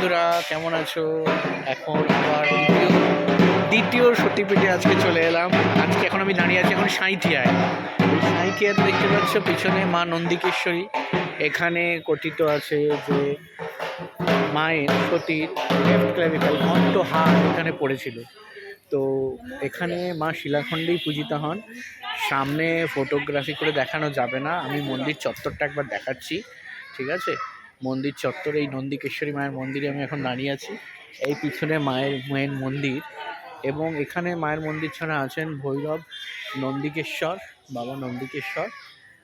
বন্ধুরা, কেমন আছো? এখন আবার দ্বিতীয় সতীপীঠে আজকে চলে এলাম। আজকে এখন আমি দাঁড়িয়ে আছি এখন সাঁইথিয়ায়। এই সাঁইথিয়াতে দেখতে পাচ্ছ পিছনে মা নন্দিকেশ্বরী। এখানে কথিত আছে যে মায়ের সতীর লেফট ক্ল্যাভিকল কণ্ঠহার এখানে পড়েছিল। তো এখানে মা শিলাখণ্ডেই পূজিতা হন। সামনে ফটোগ্রাফি করে দেখানো যাবে না, আমি মন্দির চত্বরটা একবার দেখাচ্ছি। ঠিক আছে, মন্দির চত্বরে এই নন্দিকেশ্বরী মায়ের মন্দিরে আমি এখন দাঁড়িয়ে আছি। এই পিছনে মায়ের মেন মন্দির, এবং এখানে মায়ের মন্দির ছাড়া আছেন ভৈরব নন্দিকেশ্বর, বাবা নন্দিকেশ্বর।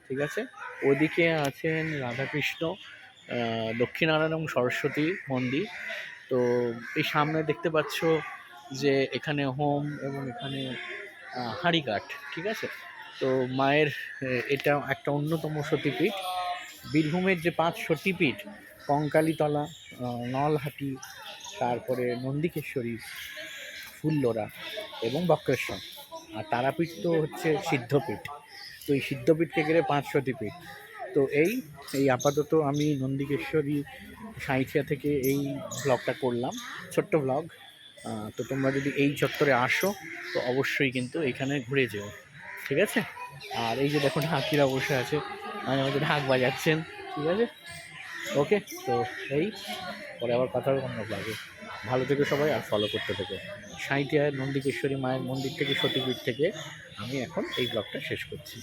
ঠিক আছে, ওদিকে আছেন রাধাকৃষ্ণ, লক্ষ্মীনারায়ণ এবং সরস্বতী মন্দির। তো এই সামনে দেখতে পাচ্ছ যে এখানে হোম এবং এখানে হাঁড়িকাঠ। ঠিক আছে, তো মায়ের এটা একটা অন্যতম সতীপীঠ। বীরভূমের যে 5 সতীপীঠ, কঙ্কালীতলা, নলহাটি, তারপরে নন্দিকেশ্বরী, ফুল্লরা এবং বক্রেশ্বর, আর তারাপীঠ তো হচ্ছে সিদ্ধপীঠ। তো এই সিদ্ধপীঠকে ঘিরে 5 সতীপীঠ। তো এই আপাতত আমি নন্দিকেশ্বরী সাঁইথিয়া থেকে এই ব্লগটা করলাম, ছোট্ট ব্লগ। তো তোমরা যদি এই চত্বরে আসো তো অবশ্যই কিন্তু এখানে ঘুরে যেও। ঠিক আছে, আর এই যে দেখুন হাকিরা বসে আছে, মাঝে মাঝে ঢাক বাজাচ্ছেন। ঠিক আছে, ওকে। তো এই পরে আবার কথা হবে অন্য ব্লগে। ভালো থেকো সবাই, আর ফলো করতে থেকো। সাঁইথিয়ার নন্দিকেশ্বরী মায়ের মন্দির থেকে, সতীপীঠ থেকে আমি এখন এই ব্লগটা শেষ করছি।